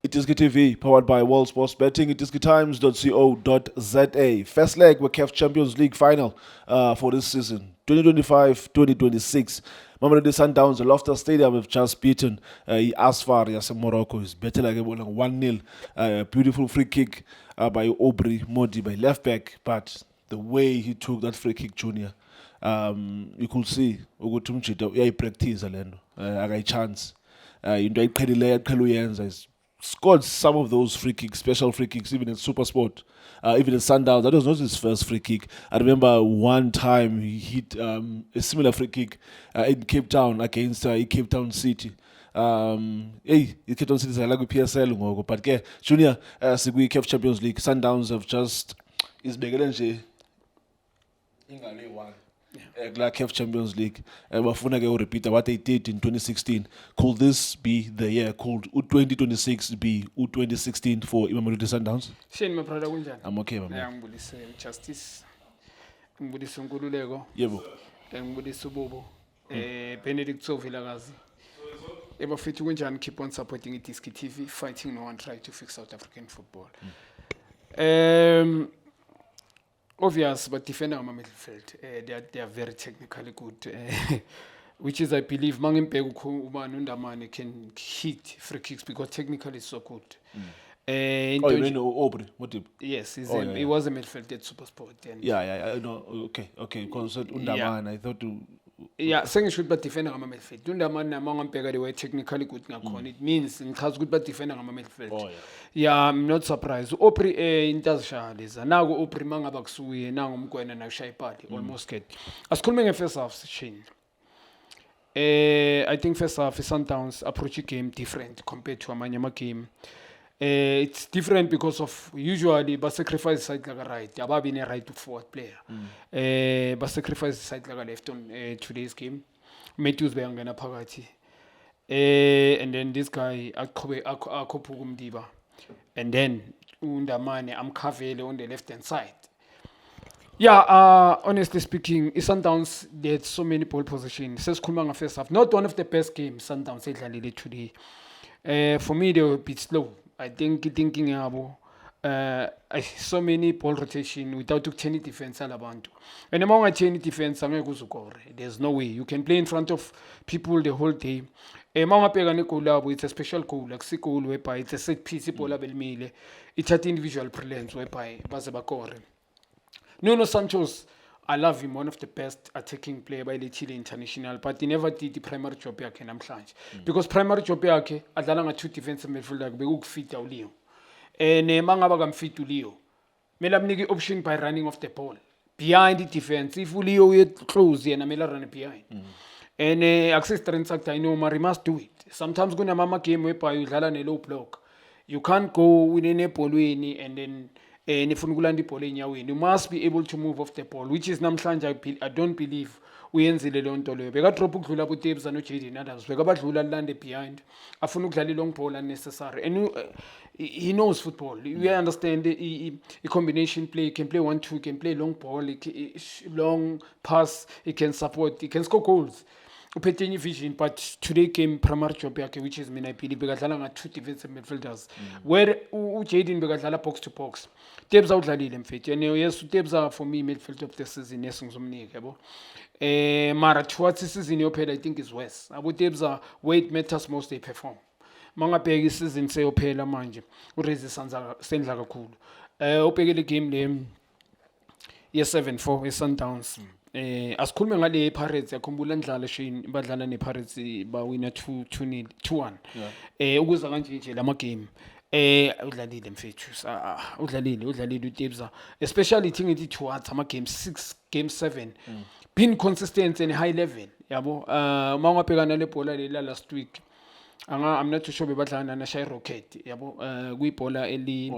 Itiski TV, powered by World Sports Betting. itiskitimes.co.za. First leg, we CAF Champions League final for this season, 2025-2026. Mamelodi Sundowns, the Loftus Stadium have just beaten Asfar Yas Morocco. It's better like 1-0. Beautiful free kick by Aubrey Modi by left back, but the way he took that free kick, Junior, you could see ukuthi umjito uyayipractice lento akayichance into ayiqhelileyo aqhela uyenza is scored some of those free kicks, special free kicks, even in Super Sport, even in Sundowns. That was not his first free kick. I remember one time he hit a similar free kick in Cape Town against Cape Town City. Cape Town City is like PSL ngoku, but ke Junior sikwi CAF Champions League. Sundowns have just isibekele nje ingale one. Like CAF Champions League, bafuna ke repeat what they did in 2016. Could this be the year? Could 2026 be 2016 for Mamelodi Sundowns? Shane, my brother, kunjani? I'm okay, man. Ngibulise Justice, ngibulise Nkululeko, Yebo. ngibulise uBubu, Benedict Sovilakazi. Ebafethu kunjani? Keep on supporting Itiski TV, fighting no one try to fix South African football. Obvious, but defender on my midfield, they are very technically good, which is, I believe, Mangimpegu Undamane can hit free kicks because technically it's so good. You mean Aubrey? What did? Yes, he was a midfield at Super Sport. Yeah, I know. Okay. Because Undamane, I thought to. Yeah, saying should be defender on my midfield. Undamane, Mangimpegu, they were technically good. It means in has good, but defender on my midfield. Yeah, I'm not surprised. Opri intazishaliza. Naku Opri mangaba kusuye nangu umkwena na shayipali almost get. Asikhulume first half Shane. I think first half Sundowns approach game different compared to amanye game. It's different because of usually ba sacrifice side like right. Ababi ne right to forward player. Ba sacrifice side like left on today's game. Matthews bayangena phakathi. And then this guy akophuka umdiba. And then Undamane amkhavele on the left hand side. Yeah, honestly speaking, Sundowns they had so many ball positions. Sesikhuluma first half. Not one of the best games Sundowns edlalile today. For me they were a bit slow. I think thinking yabo so many ball rotation without any defense alabantu. And among any defense angeke uzukore. There's no way you can play in front of people the whole day. It's a special goal, like a goal whereby it's a set piece, it's an individual brilliance whereby Bazabakore. Nuno Santos, I love him, one of the best attacking player by the Chile International, but he never did the primary job yake namhlanje. Because primary job yake adlala nga two defensive midfielder bekufit uLeo. Mangaba kamfit uLeo. Mela mniki option by running off the ball. Behind the defense, if uLeo uye close yena mela run behind. And access strength factor, I know Mari must do it. Sometimes kuna mama game whereby you dlala ne low block. You can't go within a ball and then you must be able to move off the ball, which is namhlanje I don't believe uyenzile le nto leyo. Bekadrop ukudlula kuTebza no Jaden Adams. Bekabadlula lande behind. Afuna ukudlala long ball unnecessary. And he knows football. We understand the combination play. He can play 1-2, he can play long ball, long pass, he can support, he can score goals. Uphethe vision, but today came primary job yakhe, which is mina iphili bekadlala nga two defensive midfielders where uJaden bekadlala box to box. Tebza udlalile mfethu, and yes Tebza for me midfield of the season esingizomnika yabo. Mara towards the season yophela I think is worse. Abo Tebza weight matters most, they perform. Mangabheka isizini seyophela manje uresistance sendla kakhulu. Ubhekele game le ye 7-4 eSundowns. Asikhulume ngale Pirates yakhumbula ndlala Shane badlala nePirates bawina 2-1. Ukuza kanje nje lama game udlalile mfethu udlalile uTebza, especially thingithi towards ama game 6 game 7 been consistent and high level yabo. Mawungabhekana le bhola lela last week I'm not too sure bebadlana na Shy Rocket yabo kuyibhola eli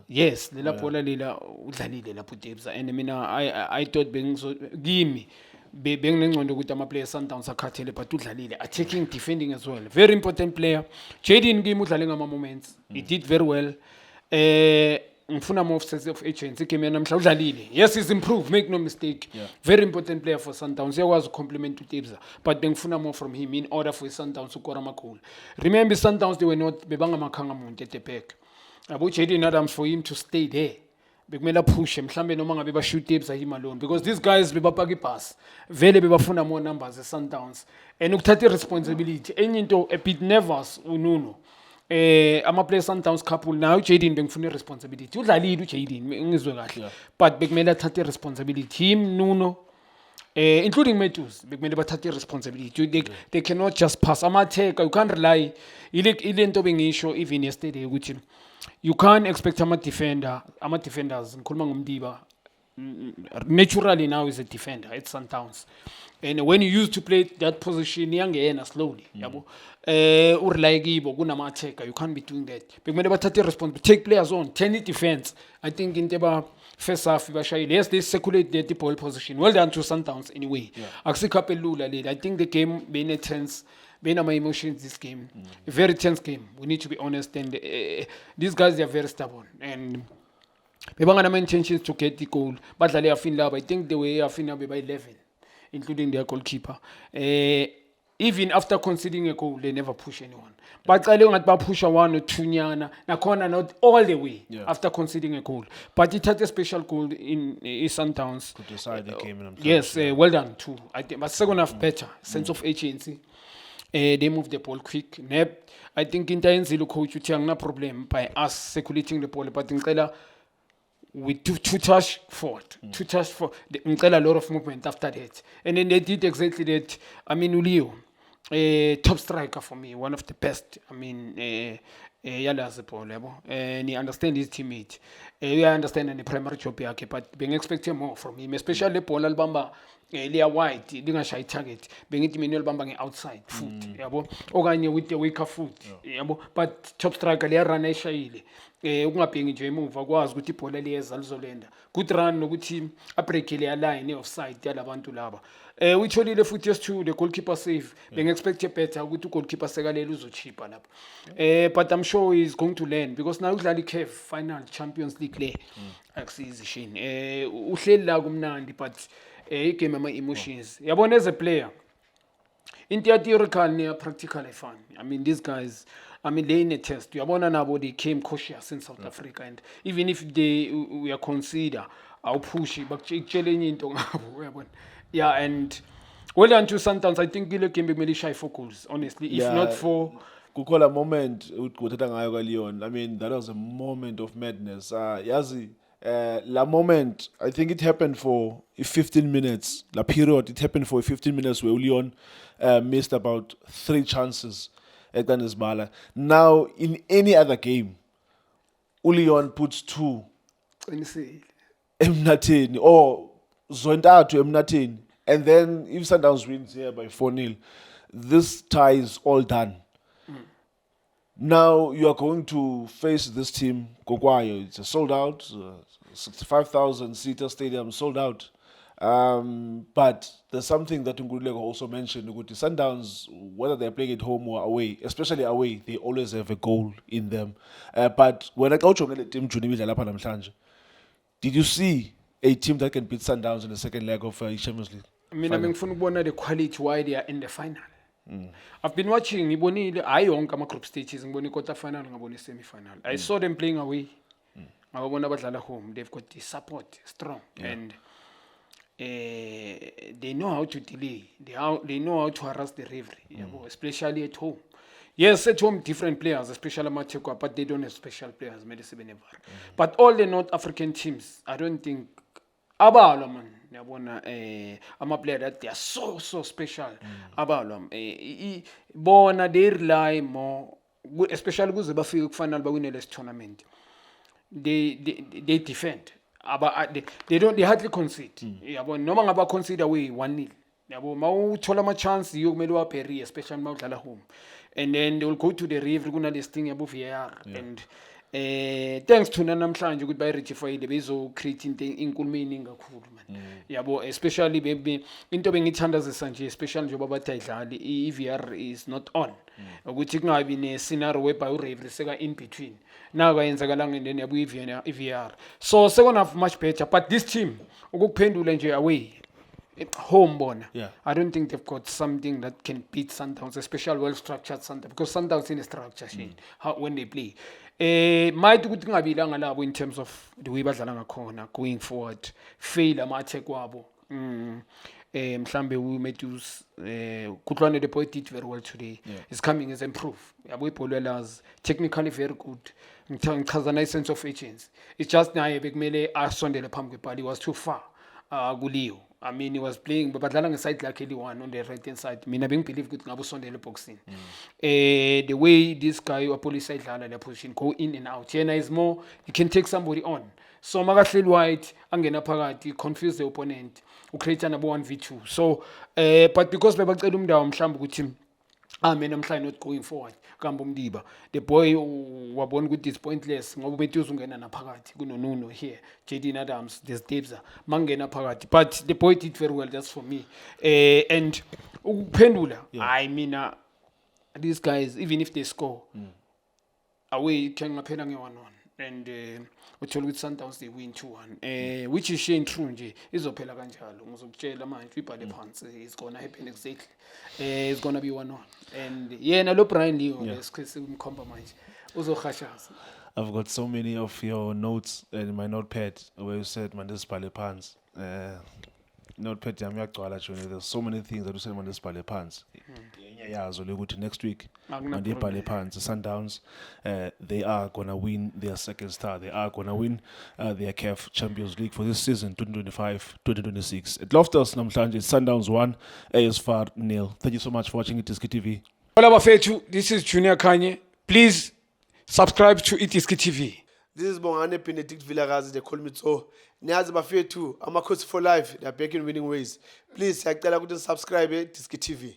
yes lela bhola lela udlalile lapho Tebza. And mina I thought kimi benginengcondo ukuthi ama players Sundowns akhathele, but udlalile attacking, defending as well, very important player. Jaden kimi udlale ngama moments, he did very well. ngifuna more sense of agency game namhla udlalile. Yes, he's improved, make no mistake. Yeah. Very important player for Sundowns. Uyakwazi compliment uTibza, but bengifuna more from him in order for Sundowns ukora amagoli. Remember Sundowns they were not bebangamakhanga muntu at the back. Abo Jaden Adams for him to stay there. Bekumela push mhlambe noma ngabe ba shoot Ibza him alone because these guys bebapaka ipass. Vele bebafuna more numbers at Sundowns. And ukuthatha responsibility. Enye into a bit nervous uNuno. Ama players Sundowns couple now Jaden bengifuna responsibility. Udlalile uJaden ngizwe kahle. But bekumela thathe responsibility him Nuno including Matthews bekumele bathathe responsibility. They cannot just pass ama take. You can't rely ile into bengisho even yesterday ukuthi you can't expect ama defenders ngikhuluma ngomdiba naturally now is a defender at Sundowns. And when you used to play that position iyangena slowly yabo urely kibo kunama attacker you can't be doing that bekumele bathathe responsibility take players on turn it defense. I think into ba first half bashayile yes they circulate the ball position well done to Sundowns anyway akusikhape lula leli. I think the game been tense been my emotions this game a very tense game we need to be honest and these guys they are very stubborn and bebangana intentions to get the goal badlale yafinla I think the way yafinla by 11 including their goalkeeper. Even after conceding a goal, they never push anyone. But I don't push one or two nyana, nakhona not all the way after conceding a goal. But it had a special goal in Sundowns. To decide the game. Yes, well done too. I think, but second half better, sense of agency. They move the ball quick. I think in the coach, you no problem by us circulating the ball. But in we two touch forward, a lot of movement after that, and then they did exactly that. I mean, Ulio, top striker for me, one of the best. I mean, yala as a ball level, and he understands his teammate. We understand the primary job yake, but being expecting more from him, especially Paul Albamba. Leah White, dinga shy target, being it Manuel Bambang outside foot, yabo, okanye with the weaker foot, yabo, but top striker Leah run shayile. Ungaphengi nje emuva kwazi ukuthi ibhola liyeza lizolenda good run nokuthi abreakile ya line offside yalabantu laba uyitholile futhi yes2 the goalkeeper save bengexpect better ukuthi goalkeeper sekalela uzochipa lapha but I'm sure he's going to learn because now udlala iCAF final Champions League le akusizi shini uhleli la kumnandi but igame ama emotions yabona as a player into theoretical ne practical fun. I mean these guys they in a test. Yabona nabo they came cautious in South Africa and even if we are consider our push but into ngabo yeah and well done to Sundowns. I think ile game bekumele shy for goals honestly if not for kukhona moment uthatha ngayo ka Leon. I mean that was a moment of madness. Yazi la moment I think it happened for 15 minutes. La period it happened for 15 minutes where Leon missed about 3 chances. Now, in any other game, Ulion puts 2 emnatheni or zontathu emnatheni, and then if Sundowns wins here by 4-0, this tie is all done. Now you are going to face this team, Gokwayo. It's a sold out, 65,000 seater stadium, sold out. But there's something that Ngululeko also mentioned. Sundowns, whether they're playing at home or away, especially away, they always have a goal in them. But when I go to the team, did you see a team that can beat Sundowns in the second leg of Champions League? I mean, I'm going the quality why they are in the final. I've been watching ngibonile ayonke ama group stages ngibona quarter final ngibona semi final. I saw them playing away. Ngabona badlala home. They've got the support strong and they know how to delay. They know how to harass the referee, especially at home. Yes, at home different players, especially Mateko, but they don't have special players. But all the North African teams, I don't think abalo man. I'm a player that they are so special. Abalo. Bona they rely more, especially because they final but win this tournament. They defend. They hardly concede. Noma ngaba concede away 1-0. Mawuthola ama chance yokumele waperi especially mawudlala home. And then they will go to the referee kuna this thing above VAR and Thanks to namhlanje ukuthi bayirejifyile bezo-create into inkulumo eyiningi kakhulu man yabo, especially into bengiyithandazisa nje, especially njengoba bathi ayidlali i-VR is not on, ukuthi kungabi ne-scenario whereby ureferee seka in between nakayenzakalanga and then yabo i-VR, so sekona much better. But this team ukuphendula nje away home bona, I don't think they've got something that can beat Sundowns, especially well-structured Sundowns, because Sundowns in a structure when they play. Might ukuthi kungabilanga labo in terms of the way badlala ngakhona going forward, fail ama-attack wabo. Mhlambe Matthews Kutlwane, the boy did very well today. His coming is improved. Yabo ibholelazi technically very good. Ngichaza na sense of agency. It's just naye bekumele asondele phambi kwebhali, he was too far kuliyo. I mean, he was playing, but badlala ngeside lakhe eli-one on the right hand side. Mina bengibelieve ukuthi ngabe usondele eboxini. The way this guy uApollo idlala le position, go in and out. Yena is more, he can take somebody on. So makahleli wide, angena phakathi, confuse the opponent, ucreate nabo 1v2. So but because bebacela umndawo mhlawumbe ukuthi mina mhlawumbe not going forward, kamba umdiba, the boy wabona ukuthi it's pointless ngoba Matthews ungena naphakathi kunoNuno here, Jaden Adams, there's Debza mangena phakathi, but the boy did very well, that's for me. And ukuphendula, I mean these guys, even if they score away can ngaphela nge-1-1 and uthola ukuthi Sundowns they win 2-1, which is shame true nje, izophela kanjalo. Ngizokutshela manje ibhale phansi, it's gonna happen exactly. It's gonna be 1-1 and yena lo Brian Leo lesikhasimkhomba manje uzohashaza. I've got so many of your notes in my notepad where you said mandisibhale phansi. Notepad yami yagcwala Joni, there's so many things that you said mandisibhale phansi. Yazo ukuthi next week mandibhale phansi Sundowns they are gonna win their second star, they are gonna win their CAF Champions League for this season 2025-2026. At Loftus namhlanje Sundowns 1 ASFAR 0. Thank you so much for watching iDiski TV. Hola bafethu, this is Junior Kanye. Please subscribe to iDiski TV. This is Bongane Benedict Vilakazi, they call me so. Niyazi bafethu, Amakhosi for life, they are back in winning ways. Please, siyacela ukuthi subscribe iDiski TV.